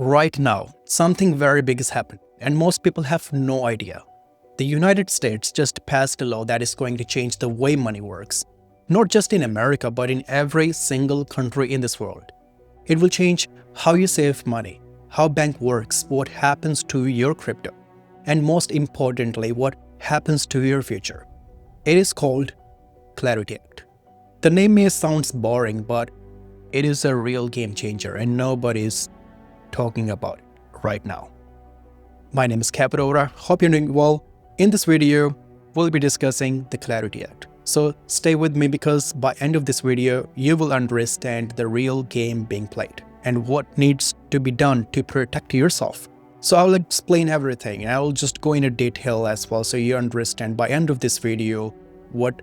Right now, something very big is happening, and most people have no idea. The United States just passed a law that is going to change the way money works. Not just in America, but in every single country in this world. It will change how you save money, how bank works, what happens to your crypto, and most importantly, what happens to your future. It is called Clarity Act. The name may sound boring, but it is a real game changer and nobody's talking about it right now. My name is Capitora. Hope you're doing well. In this video, we'll be discussing the Clarity Act. So stay with me because by end of this video, you will understand the real game being played and what needs to be done to protect yourself. So I'll explain everything and I'll just go into detail as well so you understand by end of this video what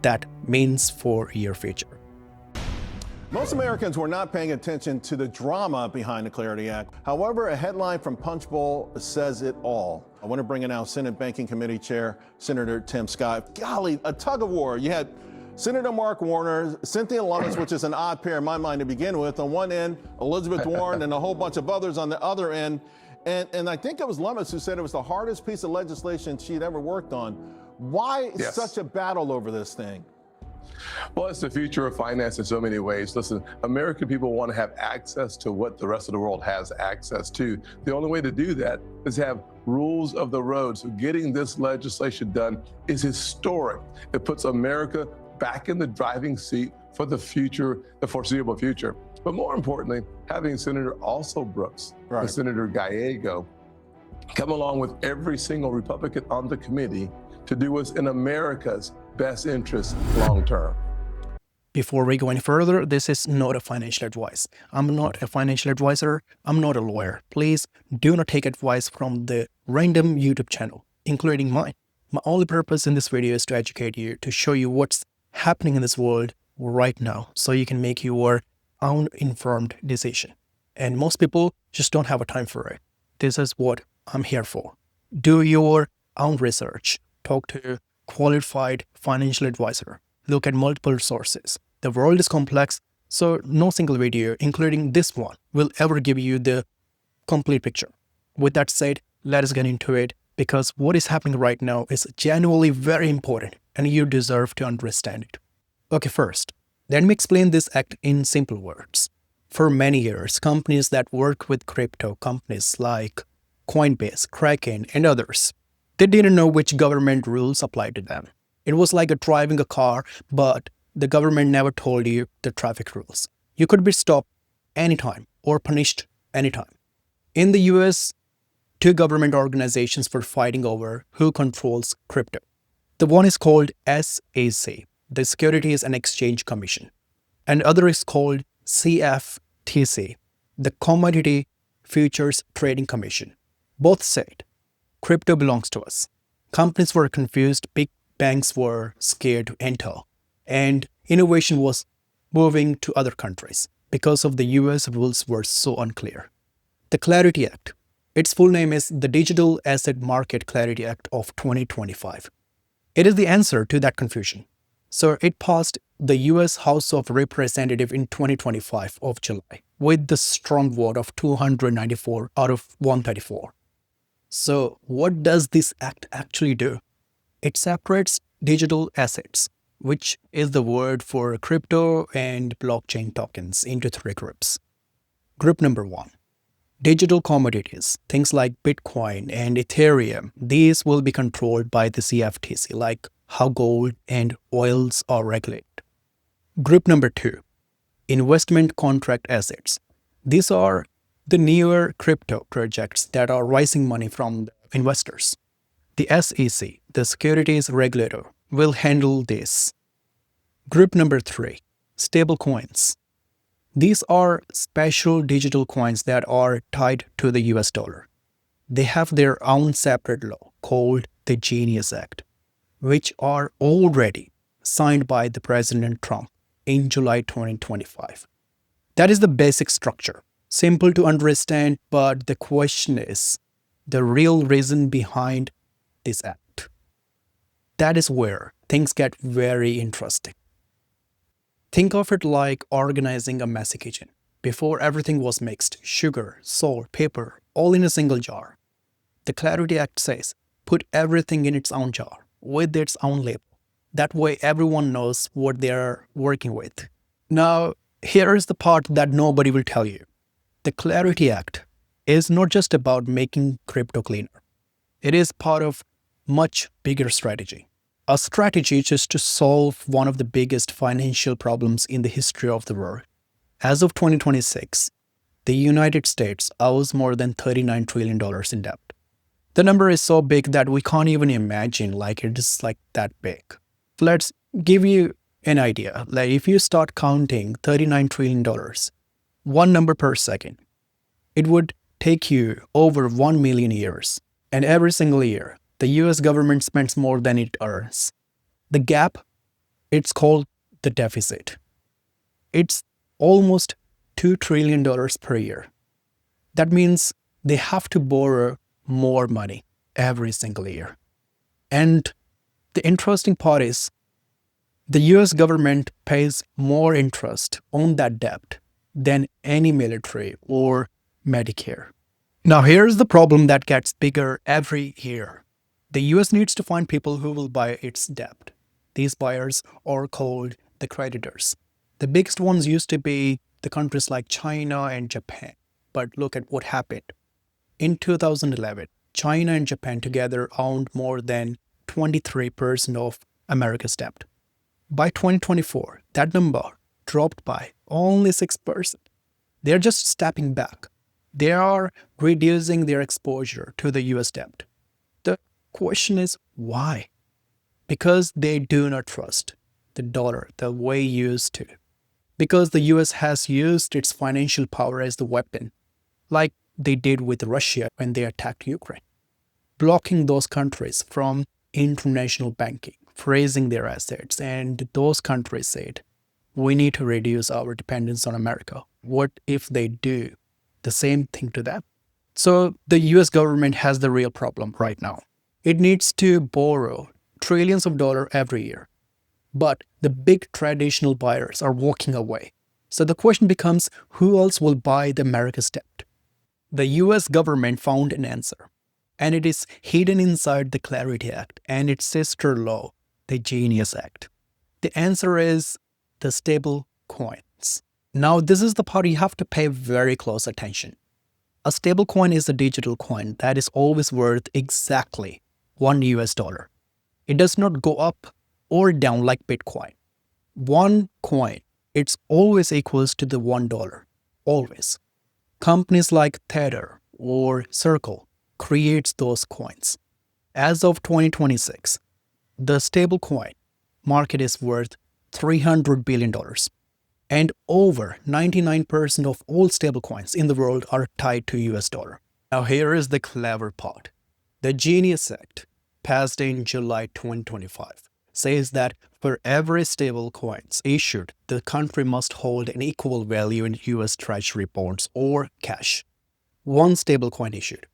that means for your future. Most Americans were not paying attention to the drama behind the Clarity Act. However, a headline from Punchbowl says it all. I want to bring in now Senate Banking Committee Chair, Senator Tim Scott. Golly, a tug of war. You had Senator Mark Warner, Cynthia Lummis, which is an odd pair in my mind to begin with. On one end, Elizabeth Warren and a whole bunch of others on the other end. And I think it was Lummis who said it was the hardest piece of legislation she'd ever worked on. Why such a battle over this thing? Well, it's the future of finance in so many ways. Listen, American people want to have access to what the rest of the world has access to. The only way to do that is have rules of the road. So getting this legislation done is historic. It puts America back in the driving seat for the future, the foreseeable future. But more importantly, having Senator also Brooks and Senator Gallego come along with every single Republican on the committee to do what's in America's best interest long term. Before we go any further, this is not a financial advice. I'm not a financial advisor. I'm not a lawyer. Please do not take advice from the random YouTube channel, including mine. My only purpose in this video is to educate you, to show you what's happening in this world right now, so you can make your own informed decision. And most people just don't have a time for it. This is what I'm here for. Do your own research. Talk to qualified financial advisor. Look at multiple sources. The world is complex, so no single video, including this one, will ever give you the complete picture. With that said, let us get into it because what is happening right now is genuinely very important and you deserve to understand it. Okay, first, let me explain this act in simple words. For many years, companies that work with crypto, companies like Coinbase, Kraken, and others, they didn't know which government rules applied to them. It was like driving a car, but the government never told you the traffic rules. You could be stopped anytime or punished anytime. In the US, two government organizations were fighting over who controls crypto. The one is called SEC, the Securities and Exchange Commission, and other is called CFTC, the Commodity Futures Trading Commission. Both said, crypto belongs to us. Companies were confused, big banks were scared to enter, and innovation was moving to other countries because of the US rules were so unclear. The Clarity Act, its full name is the Digital Asset Market Clarity Act of 2025. It is the answer to that confusion. So it passed the US House of Representatives in 2025 of July with the strong vote of 294 out of 134. So what does this act actually do? It separates digital assets, which is the word for crypto and blockchain tokens, into three groups. Group number one, digital commodities, things like Bitcoin and Ethereum. These will be controlled by the CFTC, like how gold and oils are regulated. Group number two, investment contract assets. These are the newer crypto projects that are raising money from the investors. The SEC, the securities regulator, will handle this. Group number three, stablecoins. These are special digital coins that are tied to the US dollar. They have their own separate law called the Genius Act, which are already signed by the President Trump in July 2025. That is the basic structure. Simple to understand, but the question is the real reason behind this act. That is where things get very interesting. Think of it like organizing a messy kitchen. Before, everything was mixed: sugar, salt, paper, all in a single jar. The Clarity Act says, put everything in its own jar, with its own label. That way everyone knows what they are working with. Now, here is the part that nobody will tell you. The Clarity Act is not just about making crypto cleaner. It is part of much bigger strategy. A strategy just to solve one of the biggest financial problems in the history of the world. As of 2026, the United States owes more than $39 trillion in debt. The number is so big that we can't even imagine it is that big. Let's give you an idea. If you start counting $39 trillion, one number per second, it would take you over 1 million years. And every single year, the US government spends more than it earns. The gap, it's called the deficit. It's almost $2 trillion per year. That means they have to borrow more money every single year. And the interesting part is the US government pays more interest on that debt than any military or Medicare. Now, here's the problem that gets bigger every year. The US needs to find people who will buy its debt. These buyers are called the creditors. The biggest ones used to be the countries like China and Japan. But look at what happened. In 2011, China and Japan together owned more than 23% of America's debt. By 2024, that number dropped by only 6%. They're just stepping back. They are reducing their exposure to the US debt. The question is why? Because they do not trust the dollar the way it used to. Because the US has used its financial power as the weapon, like they did with Russia when they attacked Ukraine, blocking those countries from international banking, freezing their assets, and those countries said, we need to reduce our dependence on America. What if they do the same thing to them? So the US government has the real problem right now. It needs to borrow trillions of dollars every year. But the big traditional buyers are walking away. So the question becomes, who else will buy the America's debt? The US government found an answer, and it is hidden inside the Clarity Act and its sister law, the Genius Act. The answer is the stable coins. Now, this is the part you have to pay very close attention. A stable coin is a digital coin that is always worth exactly $1. It does not go up or down like Bitcoin. One coin, it's always equals to the $1, always. Companies like Tether or Circle creates those coins. As of 2026, the stablecoin market is worth $300 billion. And over 99% of all stablecoins in the world are tied to US dollar. Now here is the clever part. The Genius Act, passed in July 2025, says that for every stable coins issued, the country must hold an equal value in US Treasury bonds or cash. One stable coin issued,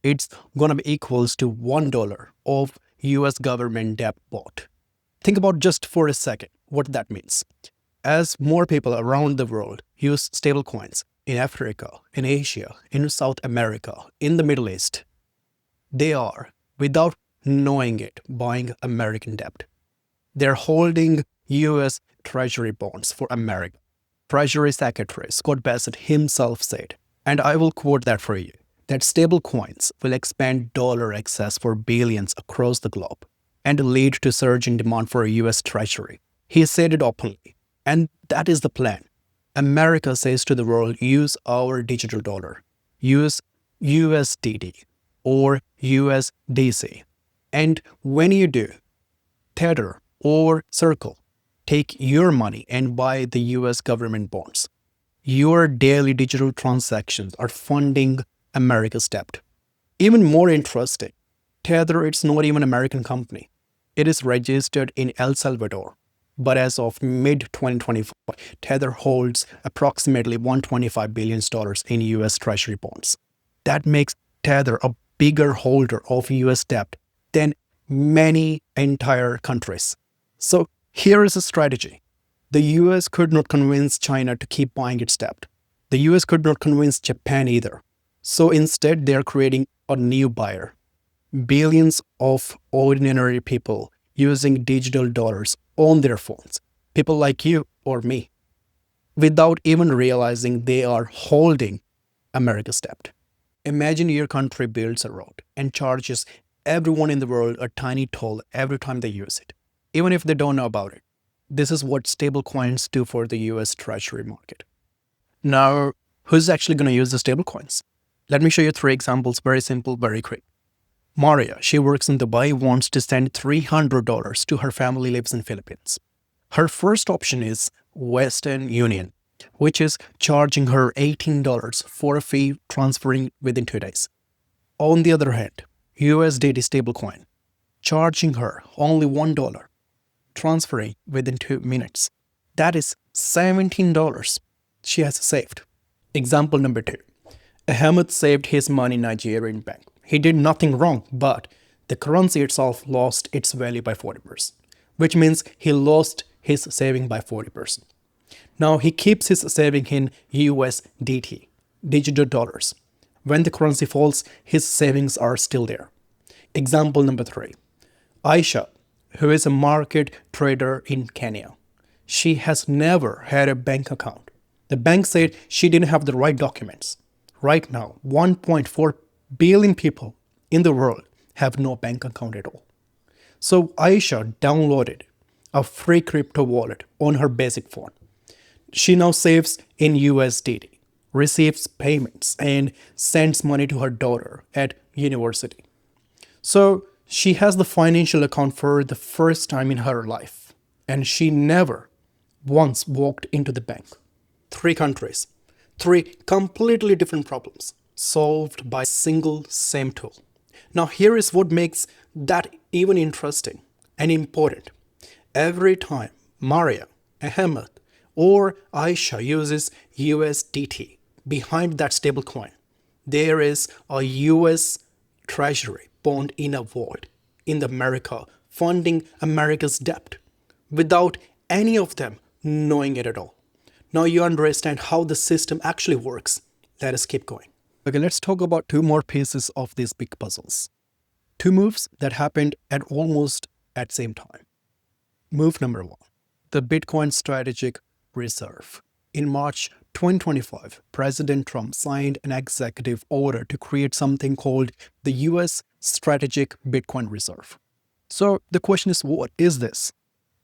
it's gonna be equals to $1 of US government debt bought. Think about just for a second what that means. As more people around the world use stable coins in Africa, in Asia, in South America, in the Middle East, they are, without knowing it, buying American debt. They're holding US Treasury bonds for America. Treasury Secretary Scott Bassett himself said, and I will quote that for you, that stable coins will expand dollar access for billions across the globe and lead to surging demand for a US Treasury. He said it openly, and that is the plan. America says to the world, use our digital dollar, use USDD or USDC. And when you do, Tether or Circle take your money and buy the US government bonds. Your daily digital transactions are funding America's debt. Even more interesting, Tether, it's not even an American company. It is registered in El Salvador. But as of mid-2025, Tether holds approximately $125 billion in US Treasury bonds. That makes Tether a bigger holder of US debt than many entire countries. So here is a strategy. The US could not convince China to keep buying its debt. The The US could not convince Japan either. So instead, they are creating a new buyer. Billions of ordinary people using digital dollars on their phones. People like you or me. Without even realizing they are holding America's debt. Imagine your country builds a road and charges everyone in the world a tiny toll every time they use it, even if they don't know about it. This is what stablecoins do for the US Treasury market. Now, who's actually going to use the stablecoins? Let me show you 3 examples, very simple, very quick. Maria, she works in Dubai, wants to send $300 to her family lives in Philippines. Her first option is Western Union, which is charging her $18 for a fee transferring within 2 days. On the other hand, USDT stablecoin, charging her only $1, transferring within 2 minutes. That is $17 she has saved. Example number 2. Ahmed saved his money in Nigerian bank. He did nothing wrong, but the currency itself lost its value by 40%, which means he lost his saving by 40%. Now he keeps his saving in USDT, digital dollars. When the currency falls, his savings are still there. Example number 3. Aisha, who is a market trader in Kenya. She has never had a bank account. The bank said she didn't have the right documents. Right now, 1.4 billion people in the world have no bank account at all. So Aisha downloaded a free crypto wallet on her basic phone. She now saves in USDT, receives payments, and sends money to her daughter at university. So she has the financial account for the first time in her life, and she never once walked into the bank. 3 countries, 3 completely different problems solved by a single same tool. Now here is what makes that even interesting and important. Every time Maria, Ahmed, or Aisha uses USDT behind that stablecoin, there is a US Treasury bond in a vault in America funding America's debt without any of them knowing it at all. Now you understand how the system actually works. Let us keep going. Okay, let's talk about 2 more pieces of these big puzzles. 2 moves that happened at almost at same time. Move number 1, the Bitcoin Strategic Reserve. In March 2025, President Trump signed an executive order to create something called the US Strategic Bitcoin Reserve. So the question is, what is this?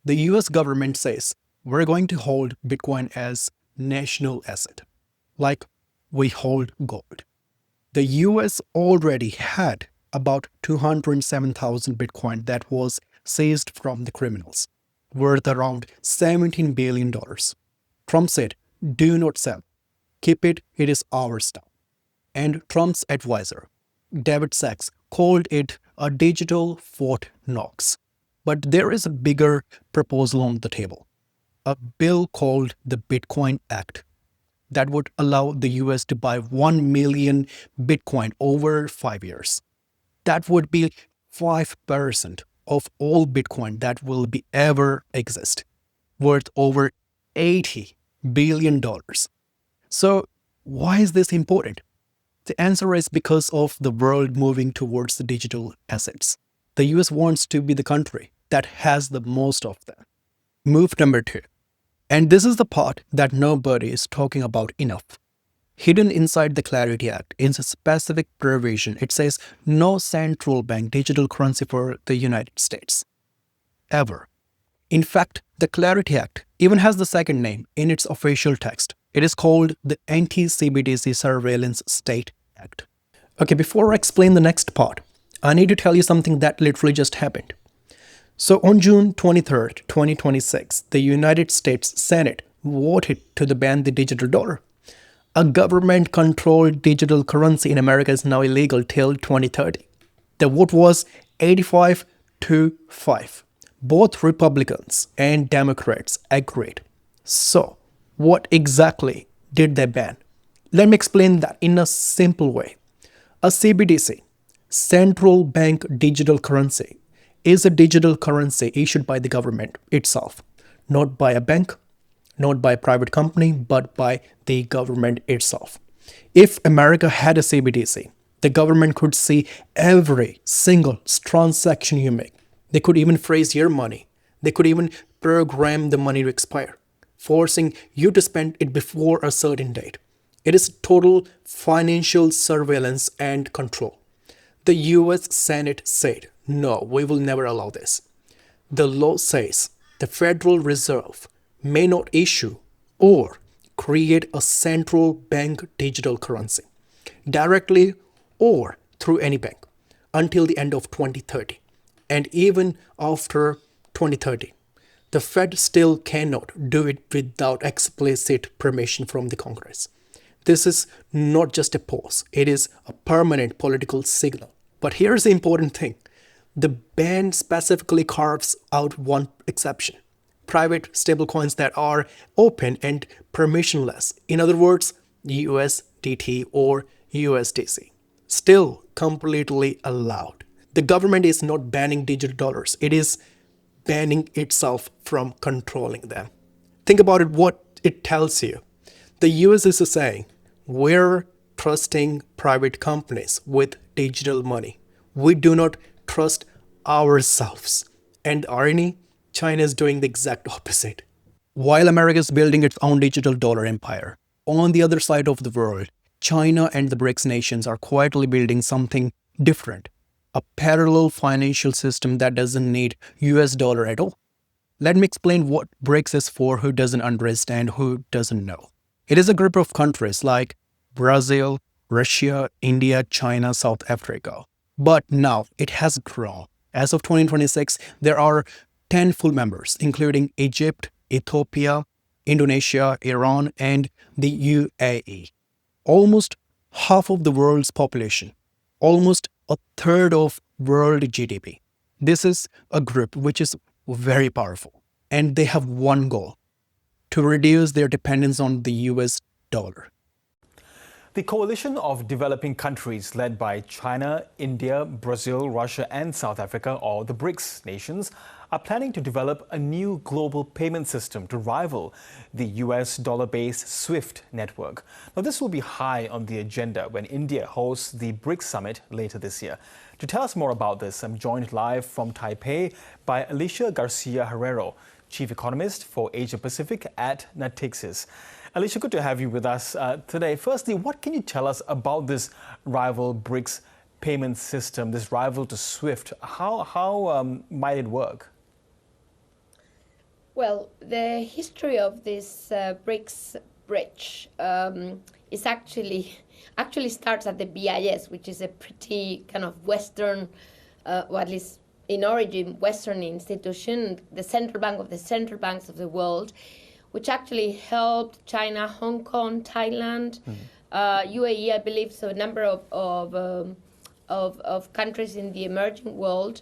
The US government says we're going to hold Bitcoin as national asset, like we hold gold. The US already had about 207,000 Bitcoin that was seized from the criminals, worth around $17 billion. Trump said, do not sell. Keep it, it is ours now. And Trump's advisor, David Sachs, called it a digital Fort Knox. But there is a bigger proposal on the table. A bill called the Bitcoin Act that would allow the US to buy 1 million Bitcoin over 5 years. That would be 5% of all Bitcoin that will be ever exist, worth over $80 billion. So why is this important? The answer is because of the world moving towards the digital assets. The US wants to be the country that has the most of them. Move number 2. And this is the part that nobody is talking about enough. Hidden inside the Clarity Act is a specific provision. It says no central bank digital currency for the United States. Ever. In fact, the Clarity Act even has the second name in its official text. It is called the Anti-CBDC Surveillance State Act. Okay, before I explain the next part, I need to tell you something that literally just happened. So on June 23rd, 2026, the United States Senate voted to ban the digital dollar. A government-controlled digital currency in America is now illegal till 2030. The vote was 85-5. Both Republicans and Democrats agreed. So, what exactly did they ban? Let me explain that in a simple way. A CBDC, central bank digital currency, is a digital currency issued by the government itself, not by a bank, not by a private company, but by the government itself. If America had a CBDC, the government could see every single transaction you make. They could even freeze your money. They could even program the money to expire, forcing you to spend it before a certain date. It is total financial surveillance and control. The US Senate said, no, we will never allow this. The law says the Federal Reserve may not issue or create a central bank digital currency directly or through any bank until the end of 2030. And even after 2030, the Fed still cannot do it without explicit permission from the Congress. This is not just a pause, it is a permanent political signal. But here's the important thing. The ban specifically carves out one exception: private stablecoins that are open and permissionless. In other words, USDT or USDC. Still completely allowed. The government is not banning digital dollars, it is banning itself from controlling them. Think about it, what it tells you. The US is saying, we're trusting private companies with digital money. We do not trust ourselves. And the irony, China is doing the exact opposite. While America is building its own digital dollar empire, on the other side of the world, China and the BRICS nations are quietly building something different, a parallel financial system that doesn't need US dollar at all. Let me explain what BRICS is for who doesn't understand, who doesn't know. It is a group of countries like Brazil, Russia, India, China, South Africa. But now it has grown. As of 2026, there are 10 full members, including Egypt, Ethiopia, Indonesia, Iran, and the UAE. Almost half of the world's population, almost a third of world GDP. This is a group which is very powerful, and they have one goal: to reduce their dependence on the US dollar. The coalition of developing countries led by China, India, Brazil, Russia and South Africa, or the BRICS nations, are planning to develop a new global payment system to rival the US dollar-based SWIFT network. Now, this will be high on the agenda when India hosts the BRICS summit later this year. To tell us more about this, I'm joined live from Taipei by Alicia Garcia Herrero, Chief Economist for Asia Pacific at Natixis. Alicia, good to have you with us today. Firstly, what can you tell us about this rival BRICS payment system, this rival to SWIFT? How might it work? Well, the history of this BRICS bridge is actually starts at the BIS, which is a pretty kind of Western, or at least in origin, Western institution, the central bank of the central banks of the world, which actually helped China, Hong Kong, Thailand, UAE, I believe, so a number of countries in the emerging world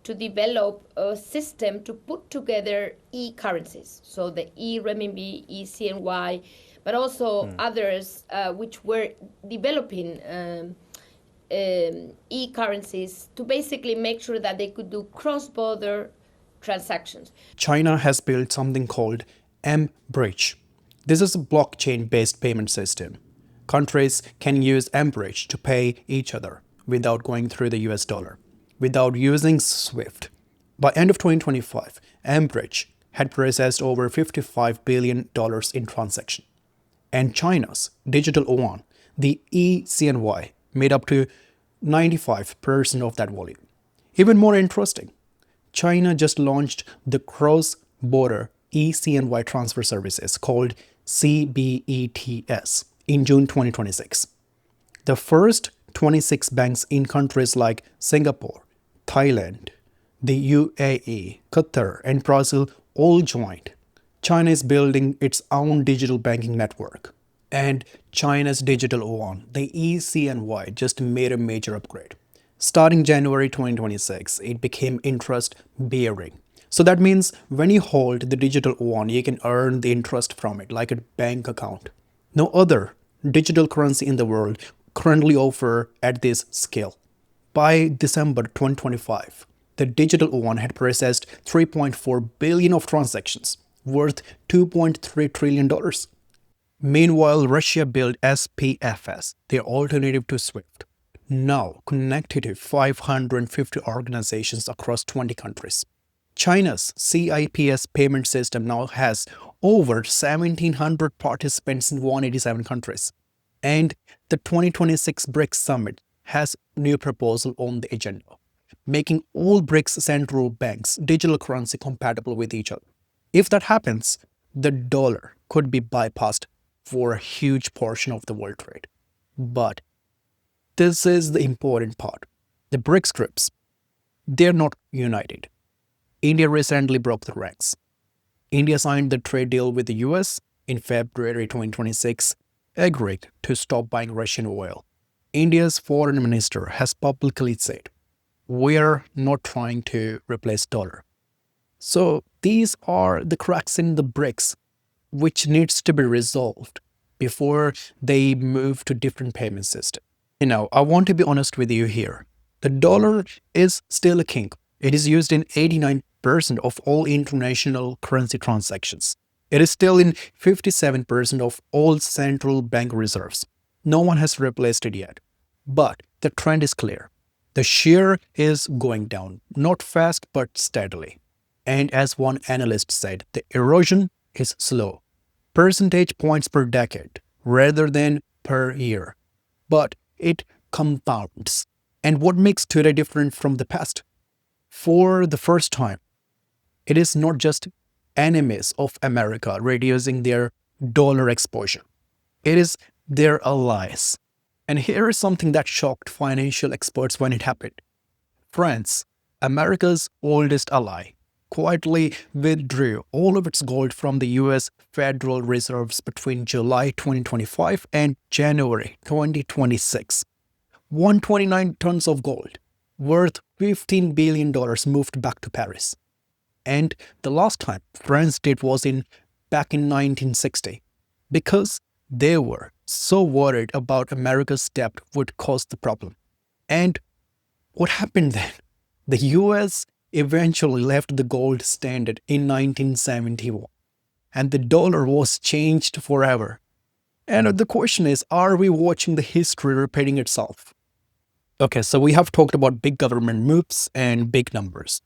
to develop a system to put together e-currencies. So the e-renminbi, e-CNY, but also others which were developing e-currencies to basically make sure that they could do cross-border transactions. China has built something called mBridge. This is a blockchain-based payment system. Countries can use mBridge to pay each other without going through the US dollar, without using SWIFT. By end of 2025, mBridge had processed over $55 billion in transactions. And China's digital yuan, the e-CNY, made up to 95% of that volume. Even more interesting, China just launched the cross-border e-CNY transfer services called CBETS in June 2026. The first 26 banks in countries like Singapore, Thailand, the UAE, Qatar, and Brazil all joined. China is building its own digital banking network. And China's digital yuan, the e-CNY, just made a major upgrade. Starting January 2026, it became interest-bearing. So that means when you hold the digital yuan, you can earn the interest from it like a bank account. No other digital currency in the world currently offer at this scale. By December 2025, the digital yuan had processed 3.4 billion of transactions, worth $2.3 trillion. Meanwhile, Russia built SPFS, their alternative to SWIFT, now connected to 550 organizations across 20 countries. China's CIPS payment system now has over 1,700 participants in 187 countries. And the 2026 BRICS Summit has a new proposal on the agenda, making all BRICS central banks digital currency compatible with each other. If that happens, the dollar could be bypassed for a huge portion of the world trade. But this is the important part. The BRICS groups, they're not united. India recently broke the ranks. India signed the trade deal with the US in February 2026, agreed to stop buying Russian oil. India's foreign minister has publicly said, "We are not trying to replace dollar." So these are the cracks in the BRICS, which needs to be resolved before they move to different payment system. I want to be honest with you here. The dollar is still a king. It is used in 89% of all international currency transactions. It is still in 57% of all central bank reserves. No one has replaced it yet. But the trend is clear. The share is going down, not fast but steadily. And as one analyst said, the erosion is slow. Percentage points per decade rather than per year. But it compounds. And what makes today different from the past? For the first time, it is not just enemies of America reducing their dollar exposure. It is their allies. And here is something that shocked financial experts when it happened. France, America's oldest ally, quietly withdrew all of its gold from the US Federal Reserves between July 2025 and January 2026. 129 tons of gold, worth $15 billion, moved back to Paris. And the last time France did was back in 1960, because they were so worried about America's debt would cause the problem. And what happened then? The US eventually left the gold standard in 1971, and the dollar was changed forever. And the question is, are we watching the history repeating itself? Okay, so we have talked about big government moves and big numbers.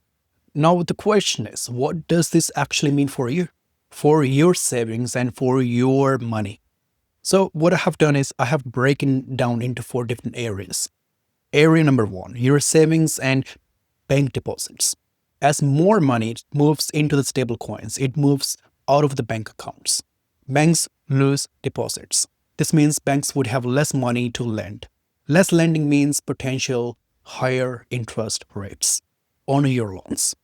Now the question is, what does this actually mean for you, for your savings and for your money? So what I have done is I have broken down into 4 different areas. Area number 1, your savings and bank deposits. As more money moves into the stablecoins, it moves out of the bank accounts. Banks lose deposits. This means banks would have less money to lend. Less lending means potential higher interest rates on your loans.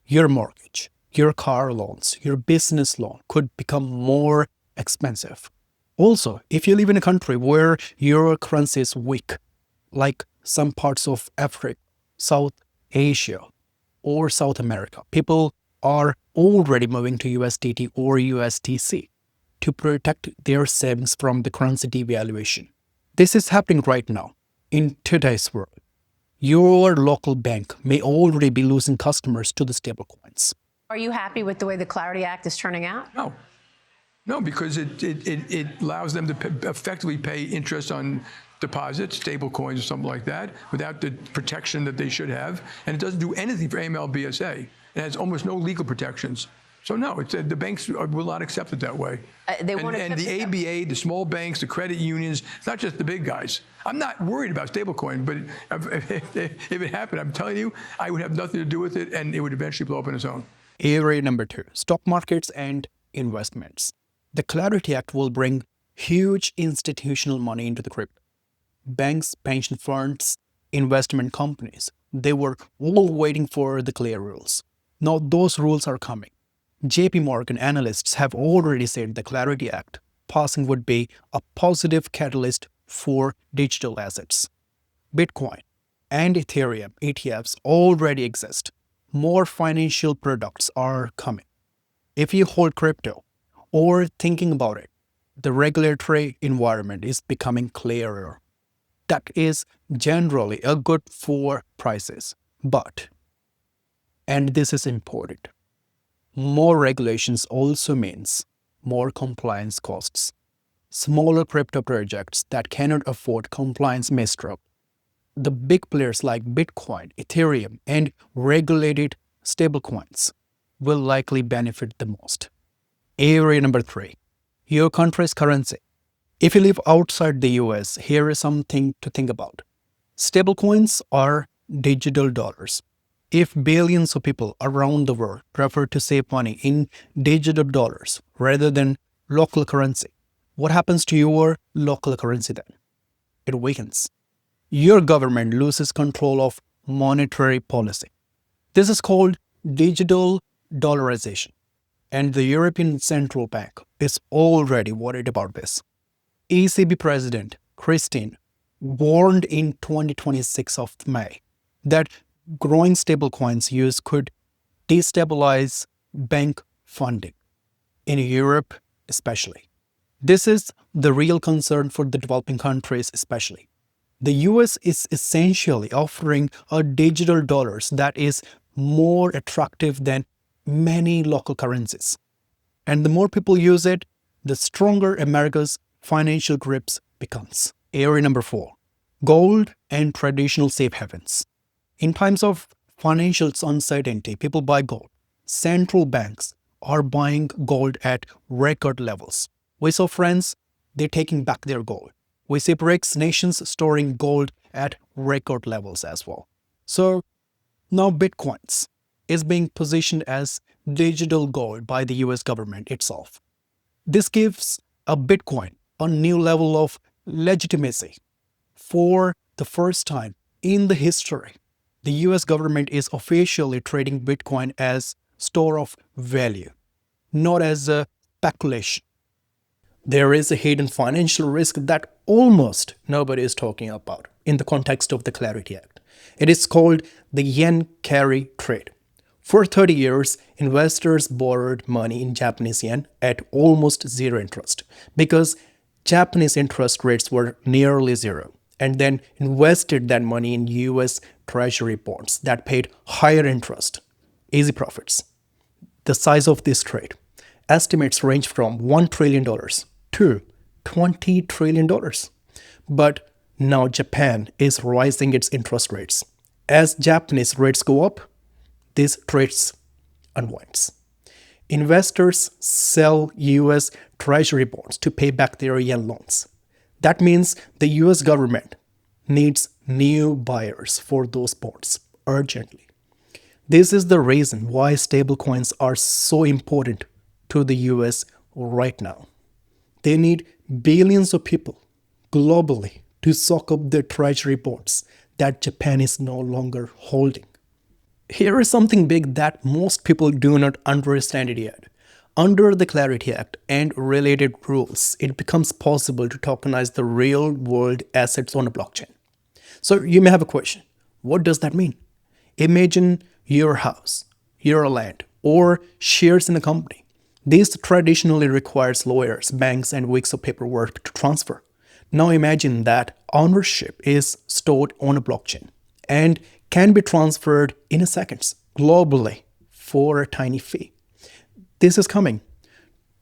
Your mortgage, your car loans, your business loan could become more expensive. Also, if you live in a country where your currency is weak, like some parts of Africa, South Asia, or South America, people are already moving to USDT or USDC to protect their savings from the currency devaluation. This is happening right now in today's world. Your local bank may already be losing customers to the stablecoins. Are you happy with the way the Clarity Act is turning out? No, because it allows them to effectively pay interest on deposits, stable coins or something like that, without the protection that they should have. And it doesn't do anything for AML/BSA. It has almost no legal protections. So no, the banks will not accept it that way. They won't and accept the it ABA, the small banks, the credit unions, it's not just the big guys. I'm not worried about stablecoin, but if it happened, I'm telling you, I would have nothing to do with it, and it would eventually blow up on its own. Area number 2, stock markets and investments. The Clarity Act will bring huge institutional money into the crypto. Banks, pension funds, investment companies, they were all waiting for the clear rules. Now those rules are coming. JP Morgan analysts have already said the Clarity Act passing would be a positive catalyst for digital assets. Bitcoin and Ethereum ETFs already exist. More financial products are coming. If you hold crypto or thinking about it, the regulatory environment is becoming clearer. That is generally a good for prices. But, and this is important, more regulations also means more compliance costs. Smaller crypto projects that cannot afford compliance may struggle. The big players like Bitcoin, Ethereum, and regulated stablecoins will likely benefit the most. Area number 3, your country's currency. If you live outside the US, here is something to think about. Stablecoins are digital dollars. If billions of people around the world prefer to save money in digital dollars rather than local currency, what happens to your local currency then? It weakens. Your government loses control of monetary policy. This is called digital dollarization, and the European Central Bank is already worried about this. ECB President Christine warned in 2026 of May that growing stablecoins use could destabilize bank funding, in Europe especially. This is the real concern for the developing countries especially. The US is essentially offering a digital dollars that is more attractive than many local currencies. And the more people use it, the stronger America's financial grips becomes. Area number 4, gold and traditional safe havens. In times of financial uncertainty, people buy gold. Central banks are buying gold at record levels. We saw France, they're taking back their gold. We see BRICS nations storing gold at record levels as well. So now Bitcoins is being positioned as digital gold by the US government itself. This gives a Bitcoin a new level of legitimacy. For the first time in the history, the US government is officially trading Bitcoin as store of value, not as a speculation. There is a hidden financial risk that almost nobody is talking about in the context of the Clarity Act. It is called the yen carry trade. For 30 years, investors borrowed money in Japanese yen at almost zero interest because Japanese interest rates were nearly zero, and then invested that money in US Treasury bonds that paid higher interest. Easy profits. The size of this trade, estimates range from $1 trillion to $20 trillion. But now Japan is rising its interest rates. As Japanese rates go up, these trades unwinds. Investors sell US Treasury bonds to pay back their yen loans. That means the US government needs new buyers for those bonds urgently. This is the reason why stablecoins are so important to the US right now. They need billions of people globally to soak up their treasury bonds that Japan is no longer holding. Here is something big that most people do not understand it yet. Under the Clarity Act and related rules, it becomes possible to tokenize the real-world assets on a blockchain. So you may have a question. What does that mean? Imagine your house, your land, or shares in a company. This traditionally requires lawyers, banks, and weeks of paperwork to transfer. Now imagine that ownership is stored on a blockchain and can be transferred in seconds globally for a tiny fee. This is coming.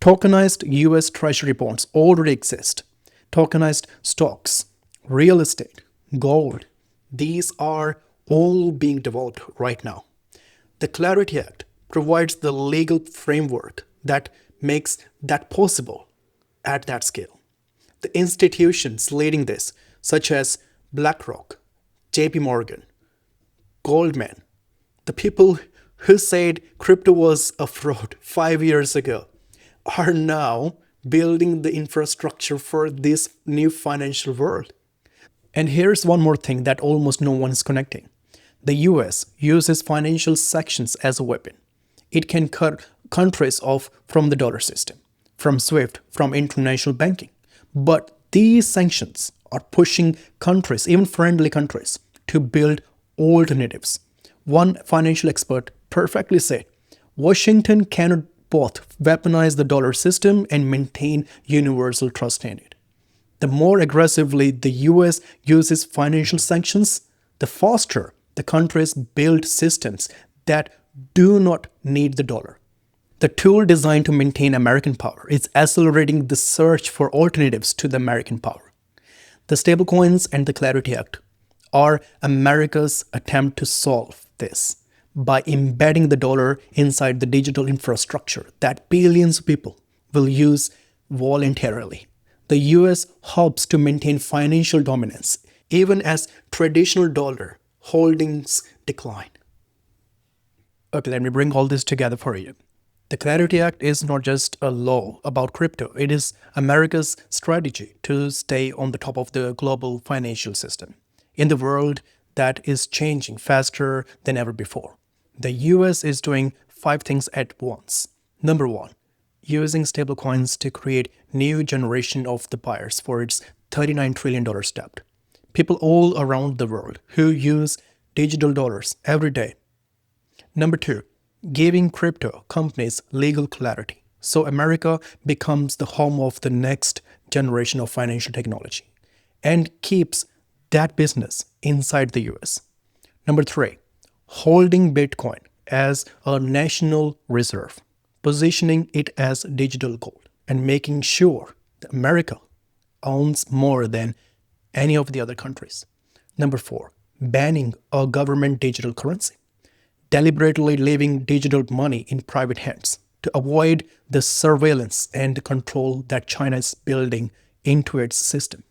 Tokenized US Treasury bonds already exist. Tokenized stocks, real estate, gold, these are all being developed right now. The Clarity Act provides the legal framework that makes that possible at that scale. The institutions leading this, such as BlackRock, JP Morgan, Goldman, the people who said crypto was a fraud 5 years ago, are now building the infrastructure for this new financial world. And here's one more thing that almost no one is connecting. The US uses financial sanctions as a weapon. It can cut countries off from the dollar system, from SWIFT, from international banking. But these sanctions are pushing countries, even friendly countries, to build alternatives. One financial expert perfectly said, Washington cannot both weaponize the dollar system and maintain universal trust in it. The more aggressively the US uses financial sanctions, the faster the countries build systems that do not need the dollar. The tool designed to maintain American power is accelerating the search for alternatives to the American power. The stablecoins and the Clarity Act are America's attempt to solve this by embedding the dollar inside the digital infrastructure that billions of people will use voluntarily. The US hopes to maintain financial dominance even as traditional dollar holdings decline. Okay, let me bring all this together for you. The Clarity Act is not just a law about crypto, it is America's strategy to stay on the top of the global financial system in the world that is changing faster than ever before. The US is doing 5 things at once. Number 1, using stablecoins to create new generation of the buyers for its $39 trillion debt. People all around the world who use digital dollars every day. Number 2, giving crypto companies legal clarity so America becomes the home of the next generation of financial technology and keeps that business inside the US. Number 3, holding Bitcoin as a national reserve, positioning it as digital gold and making sure that America owns more than any of the other countries. Number 4, banning a government digital currency, deliberately leaving digital money in private hands to avoid the surveillance and control that China is building into its system.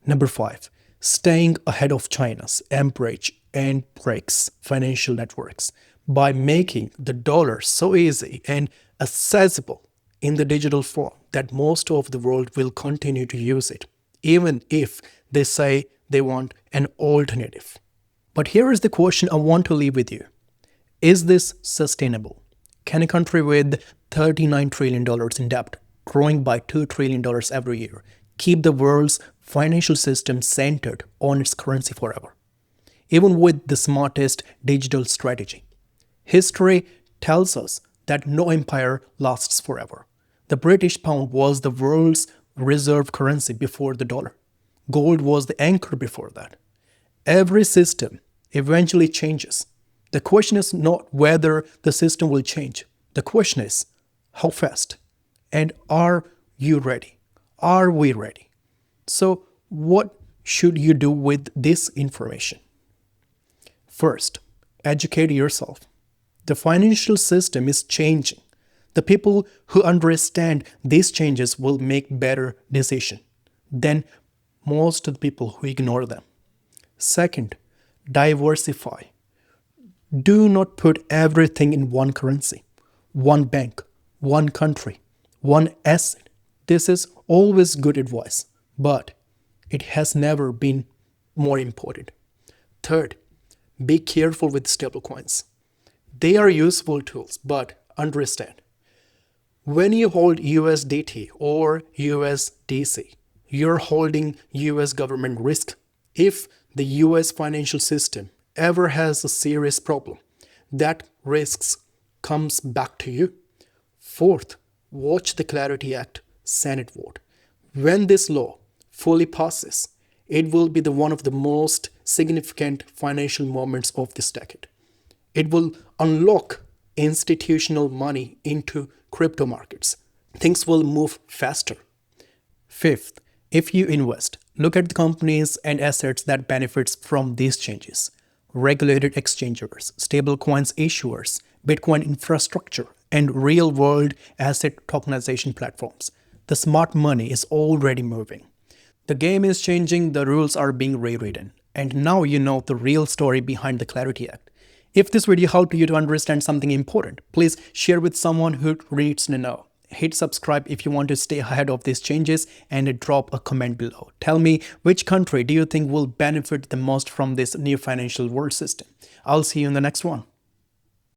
Number 5, staying ahead of China's and BRICS financial networks by making the dollar so easy and accessible in the digital form that most of the world will continue to use it, even if they say they want an alternative. But here is the question I want to leave with you. Is this sustainable? Can a country with $39 trillion in debt, growing by $2 trillion every year, keep the world's financial system centered on its currency forever, even with the smartest digital strategy? History tells us that no empire lasts forever. The British pound was the world's reserve currency before the dollar. Gold was the anchor before that. Every system eventually changes. The question is not whether the system will change. The question is, how fast? And are you ready? Are we ready? So, what should you do with this information? First, educate yourself. The financial system is changing. The people who understand these changes will make better decisions than most of the people who ignore them. Second, diversify. Do not put everything in one currency, one bank, one country, one asset. This is always good advice, but it has never been more important. Third, be careful with stablecoins. They are useful tools, but understand, when you hold USDT or USDC, you're holding US government risk. If the US financial system ever has a serious problem, that risks comes back to you. Fourth, watch the Clarity Act Senate vote. When this law fully passes, it will be one of the most significant financial moments of this decade. It will unlock institutional money into crypto markets. Things will move faster. Fifth, if you invest, look at the companies and assets that benefits from these changes. Regulated exchangers, stablecoins issuers, Bitcoin infrastructure, and real-world asset tokenization platforms. The smart money is already moving. The game is changing, the rules are being rewritten, and now you know the real story behind the Clarity Act. If this video helped you to understand something important, please share with someone who needs to know. Hit subscribe if you want to stay ahead of these changes and drop a comment below. Tell me, which country do you think will benefit the most from this new financial world system? I'll see you in the next one.